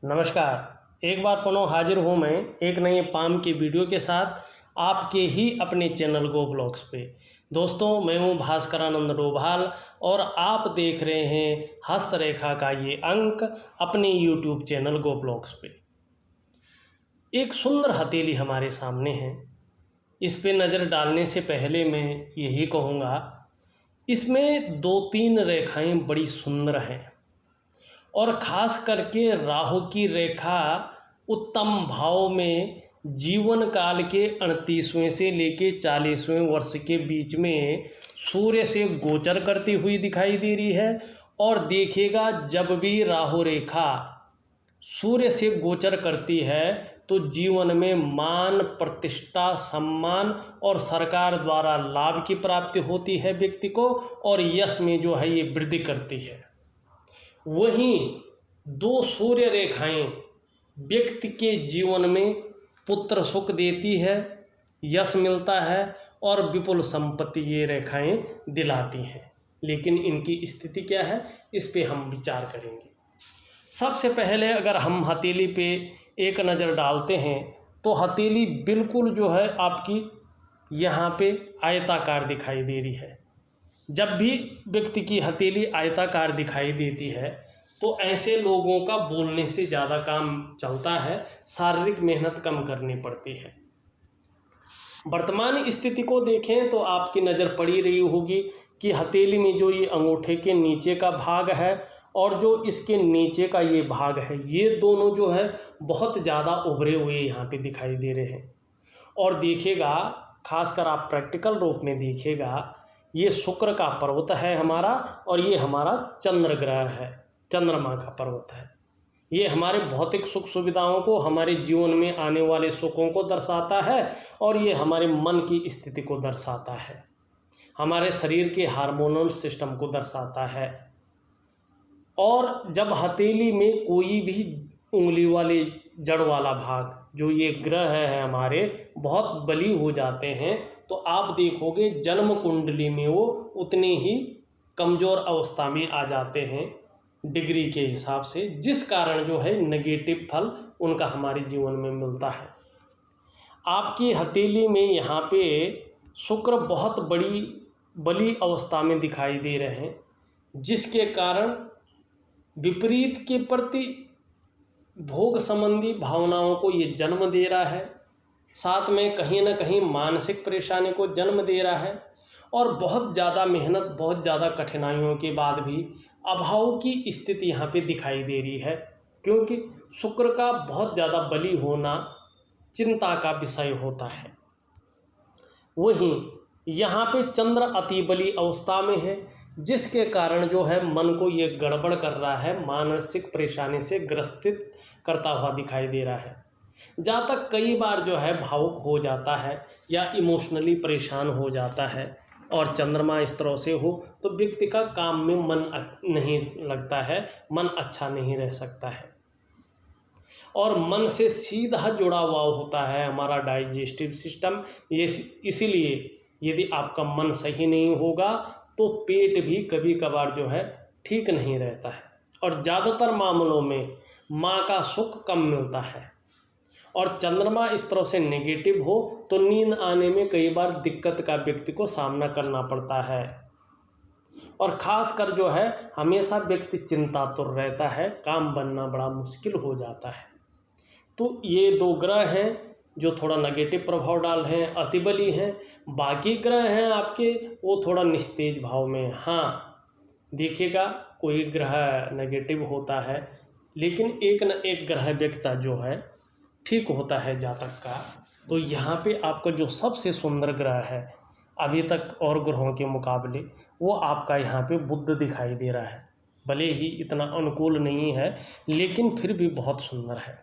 नमस्कार। एक बार पुनः हाजिर हूँ मैं एक नए पाम की वीडियो के साथ आपके ही अपने चैनल गो ब्लॉग्स पे। दोस्तों, मैं हूँ भास्करानंद डोभाल और आप देख रहे हैं हस्तरेखा का ये अंक अपने यूट्यूब चैनल गो ब्लॉग्स पे। एक सुंदर हथेली हमारे सामने है। इस पे नज़र डालने से पहले मैं यही कहूँगा, इसमें 2-3 रेखाएं बड़ी सुंदर हैं और ख़ास करके राहु की रेखा उत्तम भाव में जीवन काल के 38वें से लेके 40वें वर्ष के बीच में सूर्य से गोचर करती हुई दिखाई दे रही है। और देखिएगा, जब भी राहु रेखा सूर्य से गोचर करती है तो जीवन में मान, प्रतिष्ठा, सम्मान और सरकार द्वारा लाभ की प्राप्ति होती है व्यक्ति को, और यश में जो है ये वृद्धि करती है। वहीं 2 सूर्य रेखाएं व्यक्ति के जीवन में पुत्र सुख देती है, यश मिलता है और विपुल संपत्ति ये रेखाएं दिलाती हैं। लेकिन इनकी स्थिति क्या है, इस पे हम विचार करेंगे। सबसे पहले अगर हम हथेली पे एक नज़र डालते हैं तो हथेली बिल्कुल जो है आपकी यहाँ पे आयताकार दिखाई दे रही है। जब भी व्यक्ति की हथेली आयताकार दिखाई देती है तो ऐसे लोगों का बोलने से ज़्यादा काम चलता है, शारीरिक मेहनत कम करनी पड़ती है। वर्तमान स्थिति को देखें तो आपकी नज़र पड़ी रही होगी कि हथेली में जो ये अंगूठे के नीचे का भाग है और जो इसके नीचे का ये भाग है, ये दोनों जो है बहुत ज़्यादा उभरे हुए यहाँ पे दिखाई दे रहे हैं। और देखिएगा, खासकर आप प्रैक्टिकल रूप में देखिएगा, ये शुक्र का पर्वत है हमारा और ये हमारा चंद्र ग्रह है, चंद्रमा का पर्वत है। ये हमारे भौतिक सुख सुविधाओं को, हमारे जीवन में आने वाले सुखों को दर्शाता है और ये हमारे मन की स्थिति को दर्शाता है, हमारे शरीर के हार्मोनल सिस्टम को दर्शाता है। और जब हथेली में कोई भी उंगली वाले जड़ वाला भाग, जो ये ग्रह है हमारे, बहुत बली हो जाते हैं तो आप देखोगे जन्म कुंडली में वो उतने ही कमज़ोर अवस्था में आ जाते हैं डिग्री के हिसाब से, जिस कारण जो है नेगेटिव फल उनका हमारे जीवन में मिलता है। आपकी हथेली में यहाँ पे शुक्र बहुत बली अवस्था में दिखाई दे रहे हैं, जिसके कारण विपरीत के प्रति भोग संबंधी भावनाओं को ये जन्म दे रहा है, साथ में कहीं ना कहीं मानसिक परेशानी को जन्म दे रहा है। और बहुत ज़्यादा मेहनत, बहुत ज़्यादा कठिनाइयों के बाद भी अभाव की स्थिति यहाँ पे दिखाई दे रही है, क्योंकि शुक्र का बहुत ज़्यादा बली होना चिंता का विषय होता है। वहीं यहाँ पे चंद्र अति बली अवस्था में है, जिसके कारण जो है मन को ये गड़बड़ कर रहा है, मानसिक परेशानी से ग्रसित करता हुआ दिखाई दे रहा है। जहाँ तक कई बार जो है भावुक हो जाता है या इमोशनली परेशान हो जाता है और चंद्रमा इस तरह से हो तो व्यक्ति का काम में मन नहीं लगता है, मन अच्छा नहीं रह सकता है। और मन से सीधा जुड़ा हुआ होता है हमारा डाइजेस्टिव सिस्टम। ये इसीलिए यदि आपका मन सही नहीं होगा तो पेट भी कभी कभार जो है ठीक नहीं रहता है, और ज़्यादातर मामलों में माँ का सुख कम मिलता है। और चंद्रमा इस तरह से नेगेटिव हो तो नींद आने में कई बार दिक्कत का व्यक्ति को सामना करना पड़ता है, और ख़ासकर जो है हमेशा व्यक्ति चिंतातुर रहता है, काम बनना बड़ा मुश्किल हो जाता है। तो ये 2 ग्रह हैं जो थोड़ा नेगेटिव प्रभाव डाल रहे हैं, अतिबली हैं। बाकी ग्रह हैं आपके, वो थोड़ा निस्तेज भाव में। हाँ, देखिएगा, कोई ग्रह नेगेटिव होता है लेकिन एक न एक ग्रह व्यक्ता जो है ठीक होता है जातक का। तो यहाँ पे आपका जो सबसे सुंदर ग्रह है अभी तक और ग्रहों के मुकाबले, वो आपका यहाँ पे बुध दिखाई दे रहा है। भले ही इतना अनुकूल नहीं है लेकिन फिर भी बहुत सुंदर है।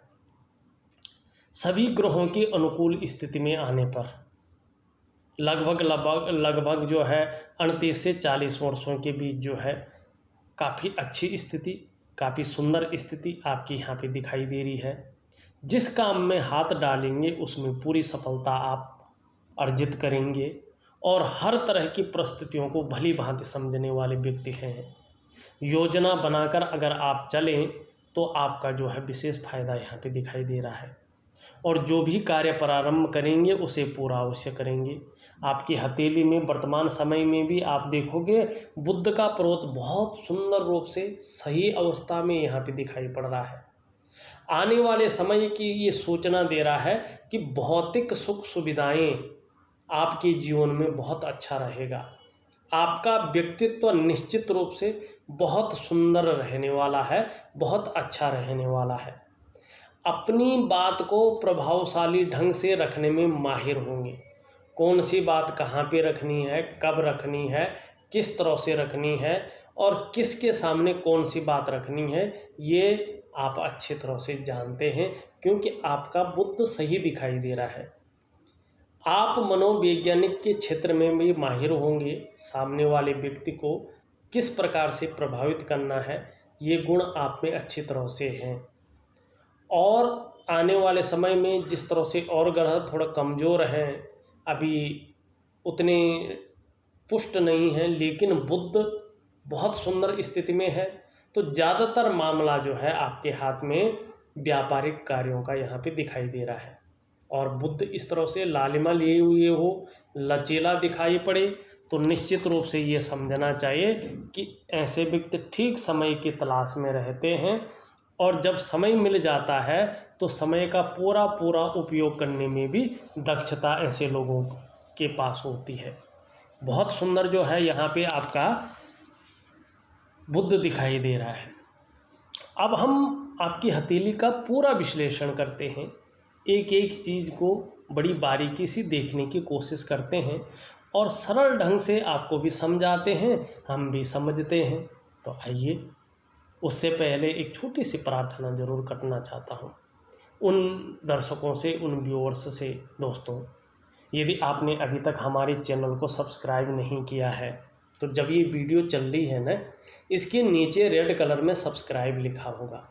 सभी ग्रहों की अनुकूल स्थिति में आने पर लगभग जो है 38 से 40 वर्षों के बीच जो है काफ़ी अच्छी स्थिति, काफ़ी सुंदर स्थिति आपकी यहाँ पे दिखाई दे रही है। जिस काम में हाथ डालेंगे उसमें पूरी सफलता आप अर्जित करेंगे, और हर तरह की परिस्थितियों को भली भांति समझने वाले व्यक्ति हैं। योजना बनाकर अगर आप चलें तो आपका जो है विशेष फायदा यहाँ पे दिखाई दे रहा है। और जो भी कार्य प्रारंभ करेंगे उसे पूरा अवश्य करेंगे। आपकी हथेली में वर्तमान समय में भी आप देखोगे बुध का पर्वत बहुत सुंदर रूप से सही अवस्था में यहाँ पे दिखाई पड़ रहा है। आने वाले समय की ये सूचना दे रहा है कि भौतिक सुख सुविधाएं आपके जीवन में बहुत अच्छा रहेगा। आपका व्यक्तित्व निश्चित रूप से बहुत सुंदर रहने वाला है, बहुत अच्छा रहने वाला है। अपनी बात को प्रभावशाली ढंग से रखने में माहिर होंगे। कौन सी बात कहाँ पे रखनी है, कब रखनी है, किस तरह से रखनी है और किसके सामने कौन सी बात रखनी है, ये आप अच्छी तरह से जानते हैं, क्योंकि आपका बुद्ध सही दिखाई दे रहा है। आप मनोवैज्ञानिक के क्षेत्र में भी माहिर होंगे। सामने वाले व्यक्ति को किस प्रकार से प्रभावित करना है, ये गुण आप में अच्छी तरह से हैं। और आने वाले समय में जिस तरह से और ग्रह थोड़ा कमज़ोर हैं, अभी उतने पुष्ट नहीं हैं, लेकिन बुध बहुत सुंदर स्थिति में है, तो ज़्यादातर मामला जो है आपके हाथ में व्यापारिक कार्यों का यहाँ पे दिखाई दे रहा है। और बुध इस तरह से लालिमा लिए हुए हो, लचीला दिखाई पड़े, तो निश्चित रूप से ये समझना चाहिए कि ऐसे व्यक्ति ठीक समय की तलाश में रहते हैं, और जब समय मिल जाता है तो समय का पूरा पूरा उपयोग करने में भी दक्षता ऐसे लोगों के पास होती है। बहुत सुंदर जो है यहाँ पे आपका बुध दिखाई दे रहा है। अब हम आपकी हथेली का पूरा विश्लेषण करते हैं, एक एक चीज़ को बड़ी बारीकी से देखने की कोशिश करते हैं और सरल ढंग से आपको भी समझाते हैं, हम भी समझते हैं। तो आइए, उससे पहले एक छोटी सी प्रार्थना ज़रूर करना चाहता हूँ उन दर्शकों से, उन व्यूअर्स से। दोस्तों, यदि आपने अभी तक हमारे चैनल को सब्सक्राइब नहीं किया है, तो जब ये वीडियो चल रही है ना, इसके नीचे रेड कलर में सब्सक्राइब लिखा होगा,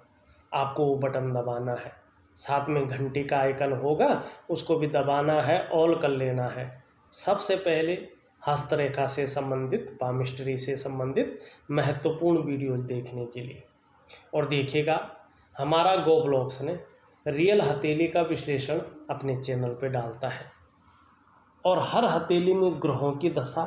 आपको वो बटन दबाना है। साथ में घंटी का आइकन होगा, उसको भी दबाना है, ऑल कर लेना है। सबसे पहले हस्तरेखा से संबंधित, पामिस्ट्री से संबंधित महत्वपूर्ण वीडियोज देखने के लिए। और देखिएगा, हमारा गो ब्लॉग्स ने रियल हथेली का विश्लेषण अपने चैनल पे डालता है, और हर हथेली में ग्रहों की दशा,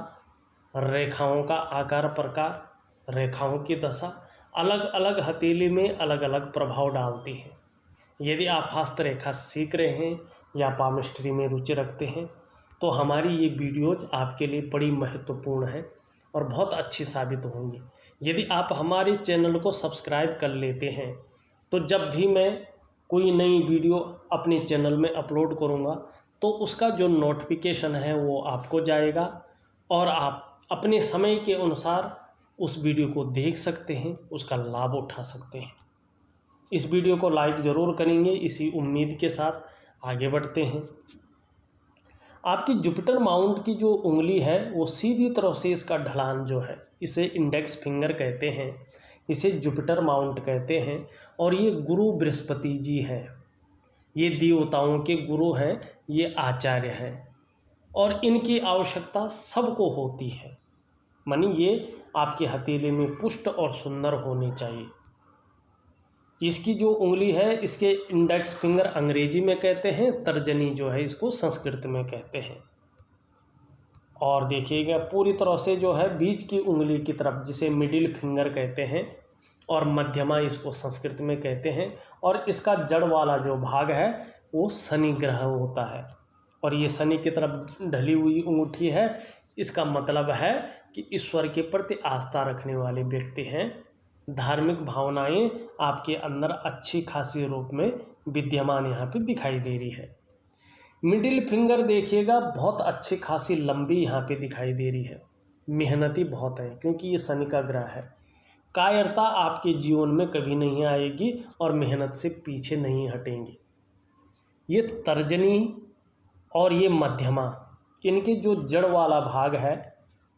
रेखाओं का आकार प्रकार, रेखाओं की दशा अलग अलग हथेली में अलग अलग प्रभाव डालती है। यदि आप हस्तरेखा सीख रहे हैं या पामिस्ट्री में रुचि रखते हैं, तो हमारी ये वीडियोज आपके लिए बड़ी महत्वपूर्ण है और बहुत अच्छी साबित होंगी। यदि आप हमारे चैनल को सब्सक्राइब कर लेते हैं, तो जब भी मैं कोई नई वीडियो अपने चैनल में अपलोड करूँगा, तो उसका जो नोटिफिकेशन है वो आपको जाएगा, और आप अपने समय के अनुसार उस वीडियो को देख सकते हैं, उसका लाभ उठा सकते हैं। इस वीडियो को लाइक ज़रूर करेंगे, इसी उम्मीद के साथ आगे बढ़ते हैं। आपकी जुपिटर माउंट की जो उंगली है वो सीधी तरह से, इसका ढलान जो है, इसे इंडेक्स फिंगर कहते हैं, इसे जुपिटर माउंट कहते हैं। और ये गुरु बृहस्पति जी हैं, ये देवताओं के गुरु हैं, ये आचार्य हैं, और इनकी आवश्यकता सबको होती है। मानी ये आपकी हथेली में पुष्ट और सुंदर होनी चाहिए। इसकी जो उंगली है, इसके इंडेक्स फिंगर अंग्रेजी में कहते हैं, तर्जनी जो है इसको संस्कृत में कहते हैं। और देखिएगा, पूरी तरह से जो है बीच की उंगली की तरफ, जिसे मिडिल फिंगर कहते हैं, और मध्यमा इसको संस्कृत में कहते हैं। और इसका जड़ वाला जो भाग है वो शनि ग्रह होता है, और ये शनि की तरफ ढली हुई अंगूठी है। इसका मतलब है कि ईश्वर के प्रति आस्था रखने वाले व्यक्ति हैं। धार्मिक भावनाएं आपके अंदर अच्छी खासी रूप में विद्यमान यहाँ पे दिखाई दे रही है। मिडिल फिंगर देखिएगा, बहुत अच्छी खासी लंबी यहाँ पे दिखाई दे रही है। मेहनती बहुत है, क्योंकि ये शनि का ग्रह है। कायरता आपके जीवन में कभी नहीं आएगी और मेहनत से पीछे नहीं हटेंगी। ये तर्जनी और ये मध्यमा, इनके जो जड़ वाला भाग है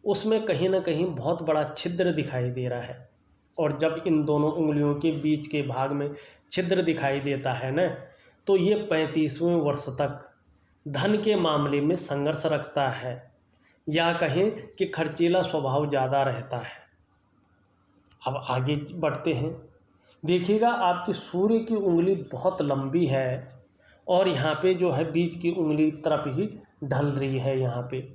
उसमें कहीं ना कहीं बहुत बड़ा छिद्र दिखाई दे रहा है। और जब इन दोनों उंगलियों के बीच के भाग में छिद्र दिखाई देता है ना, तो ये 35वें वर्ष तक धन के मामले में संघर्ष रखता है, या कहें कि खर्चीला स्वभाव ज़्यादा रहता है। अब आगे बढ़ते हैं। देखिएगा आपकी सूर्य की उंगली बहुत लंबी है और यहाँ पे जो है बीच की उंगली तरफ ही ढल रही है यहाँ पे।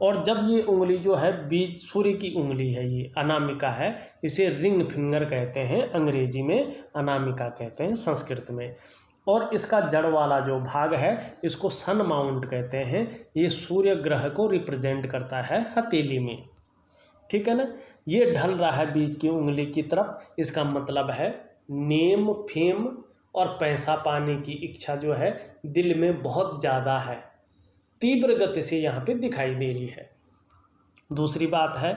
और जब ये उंगली जो है बीच सूर्य की उंगली है, ये अनामिका है, इसे रिंग फिंगर कहते हैं अंग्रेजी में, अनामिका कहते हैं संस्कृत में। और इसका जड़ वाला जो भाग है इसको सन माउंट कहते हैं। ये सूर्य ग्रह को रिप्रेजेंट करता है हथेली में, ठीक है ना। ये ढल रहा है बीच की उंगली की तरफ, इसका मतलब है नेम फेम और पैसा पाने की इच्छा जो है दिल में बहुत ज़्यादा है, तीव्र गति से यहाँ पे दिखाई दे रही है। दूसरी बात है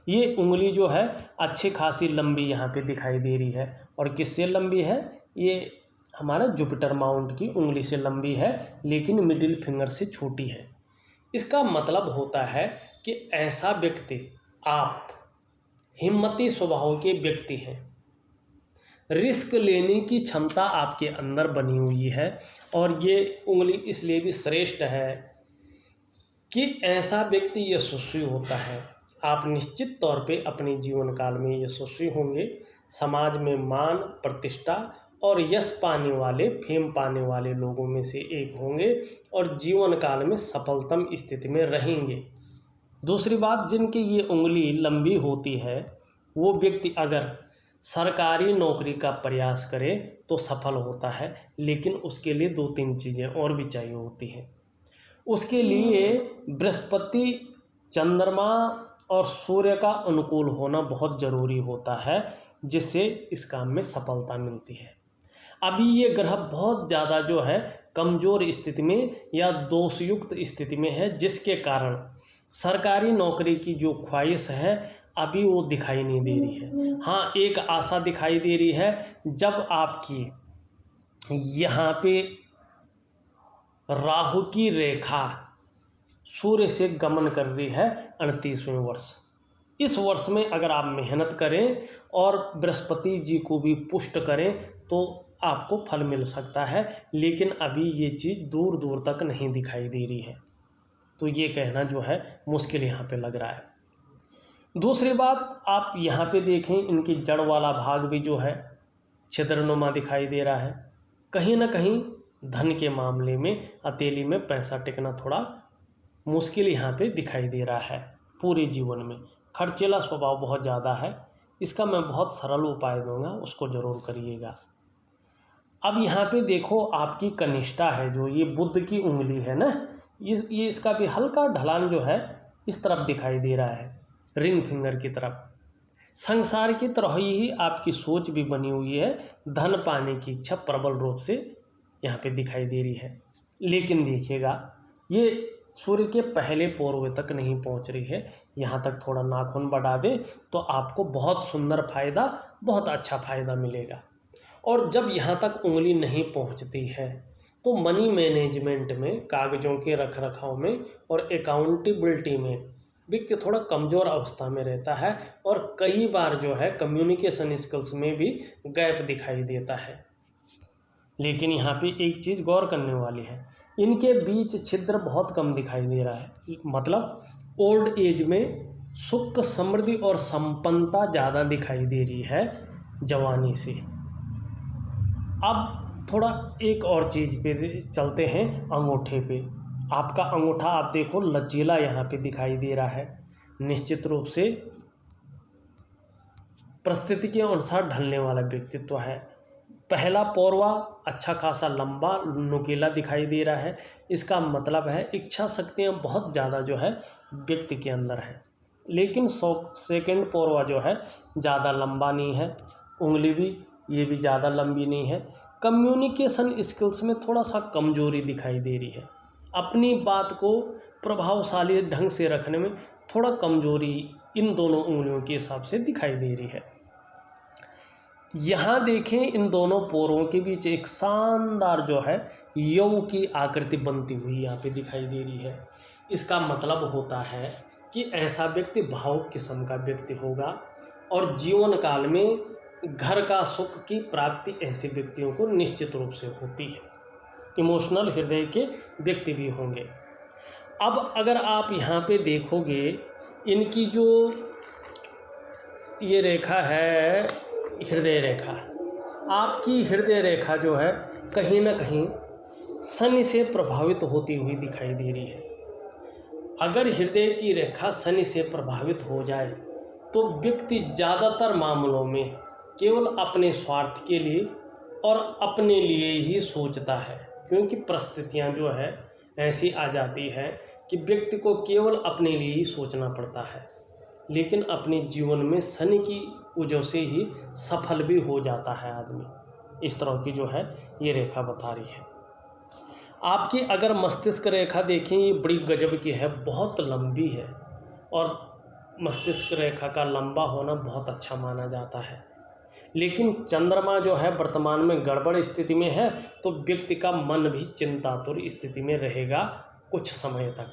ये उंगली जो है अच्छी खासी लंबी यहाँ पे दिखाई दे रही है। और किससे लंबी है? ये हमारा जुपिटर माउंट की उंगली से लंबी है, लेकिन मिडिल फिंगर से छोटी है। इसका मतलब होता है कि ऐसा व्यक्ति, आप हिम्मती स्वभाव के व्यक्ति हैं, रिस्क लेने की क्षमता आपके अंदर बनी हुई है। और ये उंगली इसलिए भी श्रेष्ठ है कि ऐसा व्यक्ति यशस्वी होता है। आप निश्चित तौर पे अपने जीवन काल में यशस्वी होंगे, समाज में मान प्रतिष्ठा और यश पाने वाले, फेम पाने वाले लोगों में से एक होंगे और जीवन काल में सफलतम स्थिति में रहेंगे। दूसरी बात, जिनकी ये उंगली लंबी होती है वो व्यक्ति अगर सरकारी नौकरी का प्रयास करे तो सफल होता है, लेकिन उसके लिए 2-3 चीज़ें और भी चाहिए होती हैं। उसके लिए बृहस्पति, चंद्रमा और सूर्य का अनुकूल होना बहुत ज़रूरी होता है, जिससे इस काम में सफलता मिलती है। अभी ये ग्रह बहुत ज़्यादा जो है कमज़ोर स्थिति में या दोषयुक्त स्थिति में है, जिसके कारण सरकारी नौकरी की जो ख्वाहिश है अभी वो दिखाई नहीं दे रही है। हाँ, एक आशा दिखाई दे रही है जब आपकी यहाँ पे राहु की रेखा सूर्य से गमन कर रही है 38वें वर्ष। इस वर्ष में अगर आप मेहनत करें और बृहस्पति जी को भी पुष्ट करें तो आपको फल मिल सकता है, लेकिन अभी ये चीज़ दूर दूर तक नहीं दिखाई दे रही है, तो ये कहना जो है मुश्किल यहाँ पे लग रहा है। दूसरी बात, आप यहाँ पे देखें इनकी जड़ वाला भाग भी जो है छिद्रनुमा दिखाई दे रहा है। कहीं ना कहीं धन के मामले में हथेली में पैसा टिकना थोड़ा मुश्किल यहाँ पे दिखाई दे रहा है। पूरे जीवन में खर्चीला स्वभाव बहुत ज़्यादा है। इसका मैं बहुत सरल उपाय दूंगा, उसको ज़रूर करिएगा। अब यहाँ पे देखो आपकी कनिष्ठा है, जो ये बुध की उंगली है ना, ये इसका भी हल्का ढलान जो है इस तरफ दिखाई दे रहा है, रिंग फिंगर की तरफ। संसार की तरह ही आपकी सोच भी बनी हुई है, धन पाने की इच्छा प्रबल रूप से यहाँ पे दिखाई दे रही है। लेकिन देखिएगा ये सूर्य के पहले पोर्वे तक नहीं पहुँच रही है। यहाँ तक थोड़ा नाखून बढ़ा दे तो आपको बहुत सुंदर फायदा, बहुत अच्छा फायदा मिलेगा। और जब यहाँ तक उंगली नहीं पहुँचती है तो मनी मैनेजमेंट में, कागज़ों के रख रखाव में और अकाउंटेबिलिटी में व्यक्ति थोड़ा कमज़ोर अवस्था में रहता है और कई बार जो है कम्युनिकेशन स्किल्स में भी गैप दिखाई देता है। लेकिन यहाँ पे एक चीज़ गौर करने वाली है, इनके बीच छिद्र बहुत कम दिखाई दे रहा है। मतलब ओल्ड एज में सुख, समृद्धि और संपन्नता ज़्यादा दिखाई दे रही है जवानी से। अब थोड़ा एक और चीज़ पे चलते हैं, अंगूठे पे। आपका अंगूठा आप देखो लचीला यहाँ पे दिखाई दे रहा है, निश्चित रूप से परिस्थिति के अनुसार ढलने वाला व्यक्तित्व है। पहला पौरवा अच्छा खासा लंबा नुकीला दिखाई दे रहा है। इसका मतलब है इच्छा शक्तियाँ बहुत ज़्यादा जो है व्यक्ति के अंदर है। लेकिन सेकंड पौरवा जो है ज़्यादा लंबा नहीं है, उंगली भी ये भी ज़्यादा लंबी नहीं है। कम्युनिकेशन स्किल्स में थोड़ा सा कमजोरी दिखाई दे रही है। अपनी बात को प्रभावशाली ढंग से रखने में थोड़ा कमजोरी इन दोनों उंगलियों के हिसाब से दिखाई दे रही है। यहाँ देखें इन दोनों पोरों के बीच एक शानदार जो है यौ की आकृति बनती हुई यहाँ पे दिखाई दे रही है। इसका मतलब होता है कि ऐसा व्यक्ति भावुक किस्म का व्यक्ति होगा और जीवन काल में घर का सुख की प्राप्ति ऐसे व्यक्तियों को निश्चित रूप से होती है। इमोशनल हृदय के व्यक्ति भी होंगे। अब अगर आप यहाँ पे देखोगे इनकी जो ये रेखा है, हृदय रेखा, आपकी हृदय रेखा जो है कहीं ना कहीं शनि से प्रभावित होती हुई दिखाई दे रही है। अगर हृदय की रेखा शनि से प्रभावित हो जाए तो व्यक्ति ज़्यादातर मामलों में केवल अपने स्वार्थ के लिए और अपने लिए ही सोचता है, क्योंकि परिस्थितियाँ जो है ऐसी आ जाती है कि व्यक्ति को केवल अपने लिए ही सोचना पड़ता है, लेकिन अपने जीवन में शनि की वजह से ही सफल भी हो जाता है आदमी। इस तरह की जो है ये रेखा बता रही है। आपकी अगर मस्तिष्क रेखा देखें, ये बड़ी गजब की है, बहुत लंबी है और मस्तिष्क रेखा का लंबा होना बहुत अच्छा माना जाता है। लेकिन चंद्रमा जो है वर्तमान में गड़बड़ स्थिति में है, तो व्यक्ति का मन भी चिंतातुर स्थिति में रहेगा कुछ समय तक,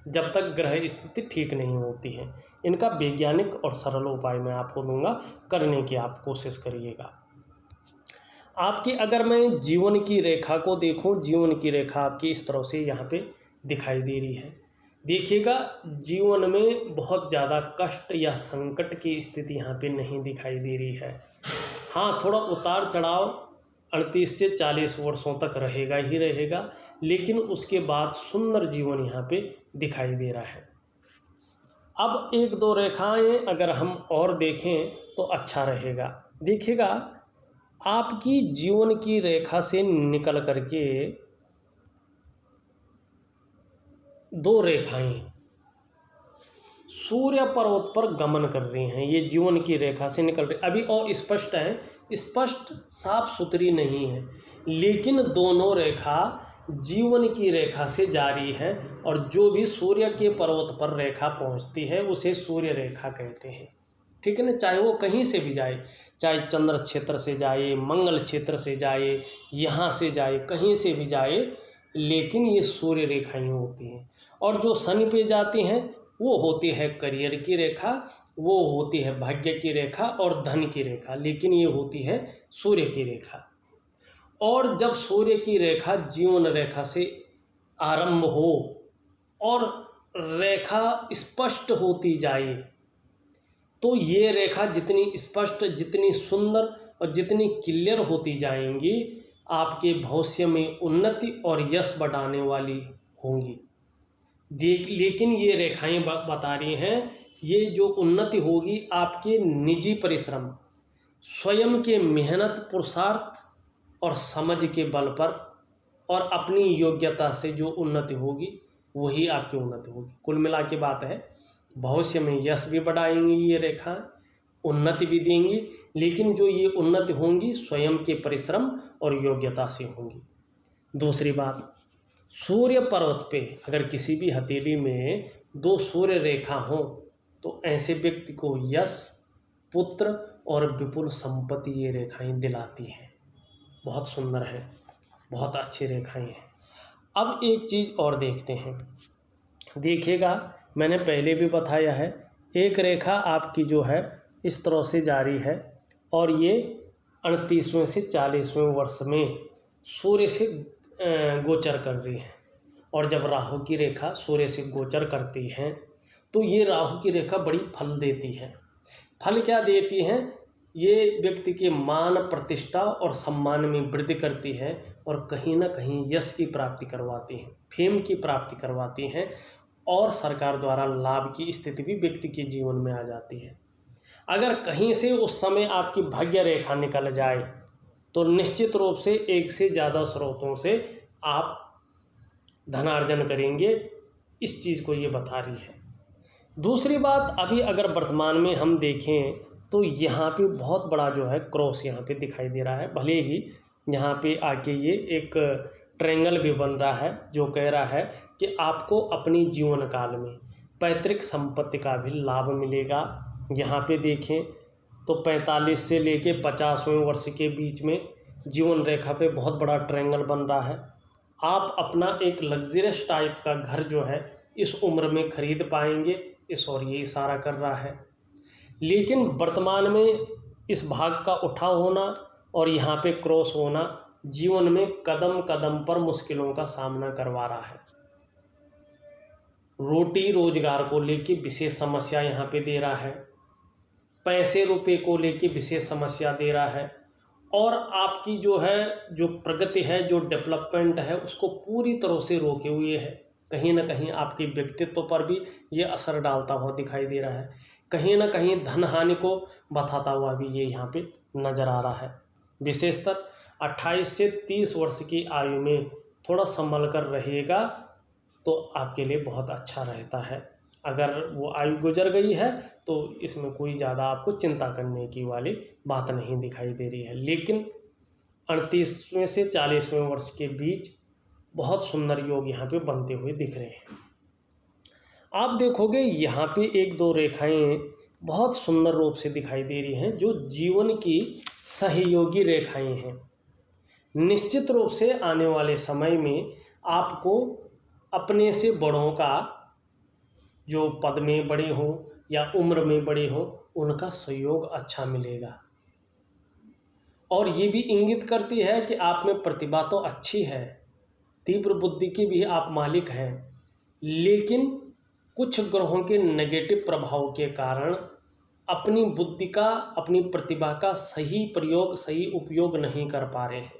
जब तक ग्रह स्थिति ठीक नहीं होती है। इनका वैज्ञानिक और सरल उपाय मैं आपको दूंगा, करने की आप कोशिश करिएगा। आपकी अगर मैं जीवन की रेखा को देखूं, जीवन की रेखा आपकी इस तरह से यहाँ पे दिखाई दे रही है। देखिएगा, जीवन में बहुत ज़्यादा कष्ट या संकट की स्थिति यहाँ पे नहीं दिखाई दे रही है। हाँ, थोड़ा उतार चढ़ाव 38 से 40 वर्षों तक रहेगा ही रहेगा, लेकिन उसके बाद सुंदर जीवन यहाँ पे दिखाई दे रहा है। अब एक दो रेखाएं अगर हम और देखें तो अच्छा रहेगा। देखिएगा, आपकी जीवन की रेखा से निकल करके दो रेखाएं सूर्य पर्वत पर गमन कर रही हैं। ये जीवन की रेखा से निकल रही, अभी और स्पष्ट है, स्पष्ट साफ सुथरी नहीं है, लेकिन दोनों रेखा जीवन की रेखा से जारी है। और जो भी सूर्य के पर्वत पर रेखा पहुंचती है उसे सूर्य रेखा कहते हैं। ठीक है ना, चाहे वो कहीं से भी जाए, चाहे चंद्र क्षेत्र से जाए, मंगल क्षेत्र से जाए, यहाँ से जाए, कहीं से भी जाए, लेकिन ये सूर्य रेखाएं होती हैं। और जो शनि पे जाती हैं वो होती है करियर की रेखा, वो होती है भाग्य की रेखा और धन की रेखा, लेकिन ये होती है सूर्य की रेखा। और जब सूर्य की रेखा जीवन रेखा से आरंभ हो और रेखा स्पष्ट होती जाए, तो ये रेखा जितनी स्पष्ट, जितनी सुंदर और जितनी क्लियर होती जाएंगी, आपके भविष्य में उन्नति और यश बढ़ाने वाली होंगी। लेकिन ये रेखाएं बता रही हैं, ये जो उन्नति होगी आपके निजी परिश्रम, स्वयं के मेहनत, पुरुषार्थ और समझ के बल पर और अपनी योग्यता से जो उन्नति होगी वही आपकी उन्नति होगी। कुल मिला के बात है, भविष्य में यश भी बढ़ाएंगी ये रेखा, उन्नति भी देंगी, लेकिन जो ये उन्नति होंगी स्वयं के परिश्रम और योग्यता से होंगी। दूसरी बात, सूर्य पर्वत पे अगर किसी भी हथेली में दो सूर्य रेखा हो तो ऐसे व्यक्ति को यश, पुत्र और विपुल संपत्ति ये रेखाएं दिलाती हैं। बहुत सुंदर है, बहुत अच्छी रेखाएं हैं। अब एक चीज़ और देखते हैं। देखिएगा, मैंने पहले भी बताया है, एक रेखा आपकी जो है इस तरह से जारी है और ये 38वें से 40वें वर्ष में सूर्य से गोचर कर रही है। और जब राहु की रेखा सूर्य से गोचर करती है तो ये राहु की रेखा बड़ी फल देती है। फल क्या देती है? ये व्यक्ति के मान, प्रतिष्ठा और सम्मान में वृद्धि करती है और कहीं ना कहीं यश की प्राप्ति करवाती है, फेम की प्राप्ति करवाती हैं और सरकार द्वारा लाभ की स्थिति भी व्यक्ति के जीवन में आ जाती है। अगर कहीं से उस समय आपकी भाग्य रेखा निकल जाए तो निश्चित रूप से एक से ज़्यादा स्रोतों से आप धनार्जन करेंगे। इस चीज़ को ये बता रही है। दूसरी बात, अभी अगर वर्तमान में हम देखें तो यहाँ पे बहुत बड़ा जो है क्रॉस यहाँ पे दिखाई दे रहा है। भले ही यहाँ पे आके ये एक ट्रायंगल भी बन रहा है जो कह रहा है कि आपको अपनी जीवन काल में पैतृक संपत्ति का भी लाभ मिलेगा। यहाँ पे देखें तो 45 से लेके 50वें वर्ष के बीच में जीवन रेखा पे बहुत बड़ा ट्रायंगल बन रहा है। आप अपना एक लग्जरियस टाइप का घर जो है इस उम्र में खरीद पाएंगे, इस और ये इशारा कर रहा है। लेकिन वर्तमान में इस भाग का उठाव होना और यहाँ पे क्रॉस होना जीवन में कदम कदम पर मुश्किलों का सामना करवा रहा है। रोटी रोजगार को लेके विशेष समस्या यहाँ पे दे रहा है। पैसे रुपए को लेके विशेष समस्या दे रहा है, और आपकी जो है जो प्रगति है, जो डेवलपमेंट है, उसको पूरी तरह से रोके हुए है। कहीं ना कहीं आपके व्यक्तित्व पर भी ये असर डालता हुआ दिखाई दे रहा है। कहीं ना कहीं धन हानि को बताता हुआ भी ये यहाँ पे नज़र आ रहा है। विशेषतर 28 से 30 वर्ष की आयु में थोड़ा संभल कर रहेगा तो आपके लिए बहुत अच्छा रहता है। अगर वो आयु गुजर गई है तो इसमें कोई ज़्यादा आपको चिंता करने की वाली बात नहीं दिखाई दे रही है। लेकिन 38वें से 40वें वर्ष के बीच बहुत सुंदर योग यहाँ पे बनते हुए दिख रहे हैं। आप देखोगे यहाँ पे एक दो रेखाएं बहुत सुंदर रूप से दिखाई दे रही हैं, जो जीवन की सहयोगी रेखाएं हैं। निश्चित रूप से आने वाले समय में आपको अपने से बड़ों का, जो पद में बड़े हों या उम्र में बड़े हों, उनका सहयोग अच्छा मिलेगा। और ये भी इंगित करती है कि आप में प्रतिभा तो अच्छी है, तीव्र बुद्धि के भी आप मालिक हैं, लेकिन कुछ ग्रहों के नेगेटिव प्रभाव के कारण अपनी बुद्धि का, अपनी प्रतिभा का सही प्रयोग, सही उपयोग नहीं कर पा रहे हैं।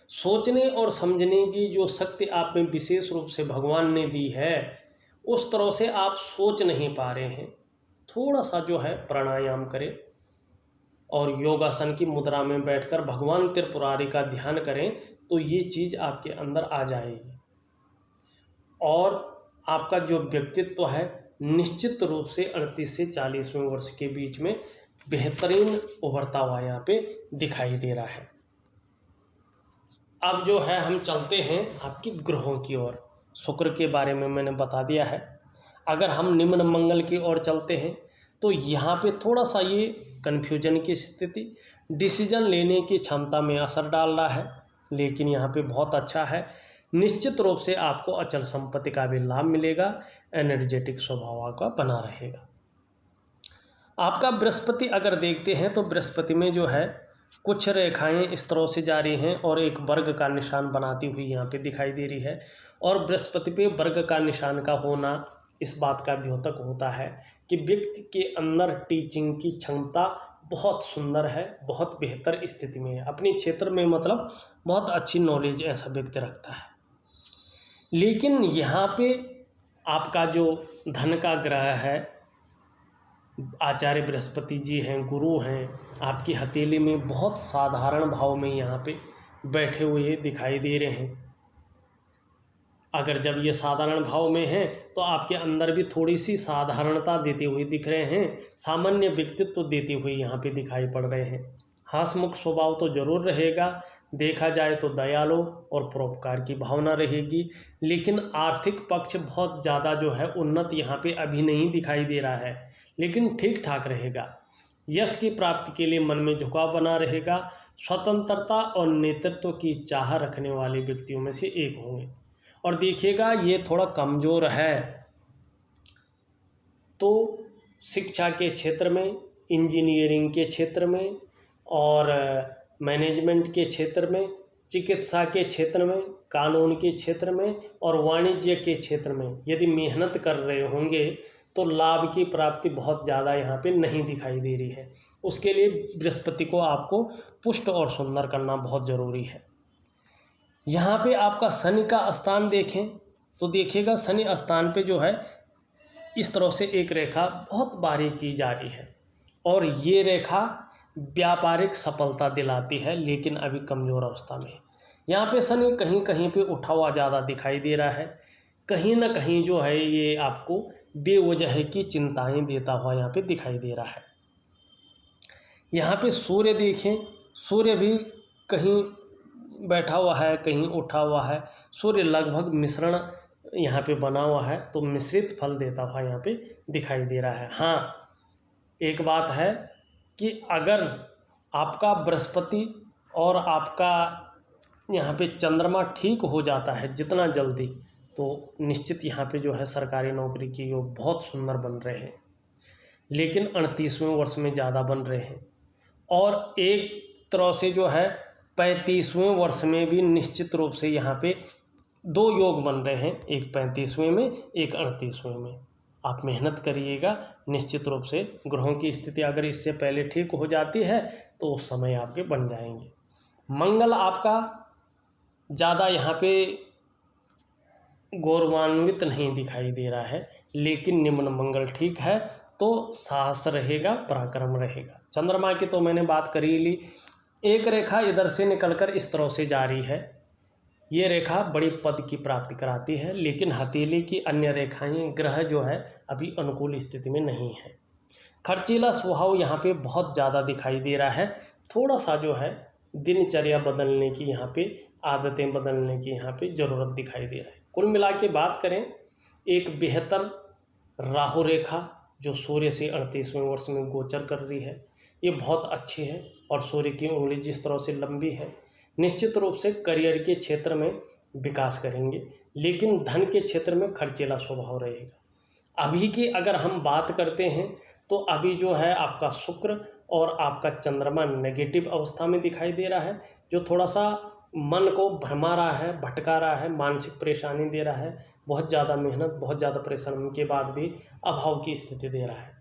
सोचने और समझने की जो शक्ति आप में विशेष रूप से भगवान ने दी है, उस तरह से आप सोच नहीं पा रहे हैं। थोड़ा सा जो है प्राणायाम करें और योगासन की मुद्रा में बैठकर भगवान त्रिपुरारी का ध्यान करें तो ये चीज़ आपके अंदर आ जाएगी, और आपका जो व्यक्तित्व है निश्चित रूप से 38 से 40वें वर्ष के बीच में बेहतरीन उभरता हुआ यहाँ पे दिखाई दे रहा है। अब जो है हम चलते हैं आपकी ग्रहों की ओर। शुक्र के बारे में मैंने बता दिया है। अगर हम निम्न मंगल की ओर चलते हैं तो यहाँ पे थोड़ा सा ये कन्फ्यूजन की स्थिति, डिसीजन लेने की क्षमता में असर डाल रहा है, लेकिन यहाँ पे बहुत अच्छा है। निश्चित रूप से आपको अचल संपत्ति का भी लाभ मिलेगा, एनर्जेटिक स्वभाव का बना रहेगा। आपका बृहस्पति अगर देखते हैं तो बृहस्पति में जो है कुछ रेखाएं इस तरह से जा रही हैं और एक वर्ग का निशान बनाती हुई यहाँ पे दिखाई दे रही है। और बृहस्पति पे वर्ग का निशान का होना इस बात का द्योतक होता है कि व्यक्ति के अंदर टीचिंग की क्षमता बहुत सुंदर है, बहुत बेहतर स्थिति में है, अपने क्षेत्र में मतलब बहुत अच्छी नॉलेज ऐसा व्यक्ति रखता है। लेकिन यहाँ पे आपका जो धन का ग्रह है, आचार्य बृहस्पति जी हैं, गुरु हैं, आपकी हथेली में बहुत साधारण भाव में यहाँ पे बैठे हुए दिखाई दे रहे हैं। अगर जब ये साधारण भाव में हैं तो आपके अंदर भी थोड़ी सी साधारणता देते हुए दिख रहे हैं, सामान्य व्यक्तित्व देते हुए यहाँ पे दिखाई पड़ रहे हैं। हंसमुख स्वभाव तो जरूर रहेगा, देखा जाए तो दयालु और परोपकार की भावना रहेगी, लेकिन आर्थिक पक्ष बहुत ज़्यादा जो है उन्नत यहाँ पे अभी नहीं दिखाई दे रहा है, लेकिन ठीक ठाक रहेगा। यश की प्राप्ति के लिए मन में झुकाव बना रहेगा। स्वतंत्रता और नेतृत्व की चाह रखने वाले व्यक्तियों में से एक होंगे। और देखिएगा ये थोड़ा कमज़ोर है तो शिक्षा के क्षेत्र में, इंजीनियरिंग के क्षेत्र में और मैनेजमेंट के क्षेत्र में, चिकित्सा के क्षेत्र में, कानून के क्षेत्र में और वाणिज्य के क्षेत्र में यदि मेहनत कर रहे होंगे तो लाभ की प्राप्ति बहुत ज़्यादा यहाँ पे नहीं दिखाई दे रही है। उसके लिए बृहस्पति को आपको पुष्ट और सुंदर करना बहुत ज़रूरी है। यहाँ पे आपका शनि का स्थान देखें तो देखिएगा शनि स्थान पे जो है इस तरह से एक रेखा बहुत बारीक की जा रही है और ये रेखा व्यापारिक सफलता दिलाती है, लेकिन अभी कमज़ोर अवस्था में। यहाँ पे शनि कहीं कहीं पे उठा हुआ ज़्यादा दिखाई दे रहा है, कहीं ना कहीं जो है ये आपको बेवजह की चिंताएं देता हुआ यहाँ पे दिखाई दे रहा है। यहाँ पे सूर्य देखें, सूर्य भी कहीं बैठा हुआ है, कहीं उठा हुआ है। सूर्य लगभग मिश्रण यहाँ पे बना हुआ है, तो मिश्रित फल देता हुआ यहाँ पे दिखाई दे रहा है। हाँ, एक बात है कि अगर आपका बृहस्पति और आपका यहाँ पे चंद्रमा ठीक हो जाता है जितना जल्दी, तो निश्चित यहाँ पे जो है सरकारी नौकरी की योग बहुत सुंदर बन रहे हैं, लेकिन 38वें वर्ष में ज़्यादा बन रहे हैं। और एक तरह से जो है 35वें वर्ष में भी निश्चित रूप से यहाँ पे दो योग बन रहे हैं, एक 35वें में, एक 38वें में। आप मेहनत करिएगा। निश्चित रूप से ग्रहों की स्थिति अगर इससे पहले ठीक हो जाती है तो उस समय आपके बन जाएंगे। मंगल आपका ज़्यादा यहाँ पे गौरवान्वित नहीं दिखाई दे रहा है, लेकिन निम्न मंगल ठीक है, तो साहस रहेगा, पराक्रम रहेगा। चंद्रमा की तो मैंने बात कर ही ली। एक रेखा इधर से निकलकर इस तरह से जारी है, ये रेखा बड़ी पद की प्राप्ति कराती है, लेकिन हथेली की अन्य रेखाएं ग्रह जो है अभी अनुकूल स्थिति में नहीं है। खर्चीला स्वभाव यहाँ पे बहुत ज़्यादा दिखाई दे रहा है। थोड़ा सा जो है दिनचर्या बदलने की, यहाँ पे आदतें बदलने की यहाँ पे ज़रूरत दिखाई दे रहा है। कुल मिला के बात करें, एक बेहतर राहु रेखा जो सूर्य से 38वें वर्ष में गोचर कर रही है, ये बहुत अच्छी है। और सूर्य की उंगली जिस तरह से लंबी है, निश्चित रूप से करियर के क्षेत्र में विकास करेंगे, लेकिन धन के क्षेत्र में खर्चीला स्वभाव रहेगा। अभी की अगर हम बात करते हैं तो अभी जो है आपका शुक्र और आपका चंद्रमा नेगेटिव अवस्था में दिखाई दे रहा है, जो थोड़ा सा मन को भरमा रहा है, भटका रहा है, मानसिक परेशानी दे रहा है। बहुत ज़्यादा मेहनत, बहुत ज़्यादा परिश्रम के बाद भी अभाव की स्थिति दे रहा है।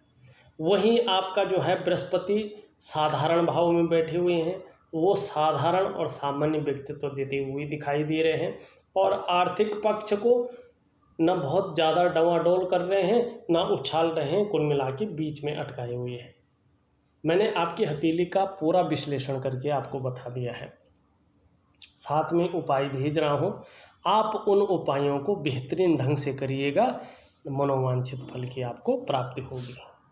वहीं आपका जो है बृहस्पति साधारण भाव में बैठे हुए हैं, वो साधारण और सामान्य व्यक्तित्व देते हुए दिखाई दे रहे हैं, और आर्थिक पक्ष को न बहुत ज़्यादा डवाडोल कर रहे हैं, ना उछाल रहे हैं, कुल मिला के बीच में अटकाए हुए हैं। मैंने आपकी हथेली का पूरा विश्लेषण करके आपको बता दिया है, साथ में उपाय भेज रहा हूँ। आप उन उपायों को बेहतरीन ढंग से करिएगा, मनोवांछित फल की आपको प्राप्ति होगी।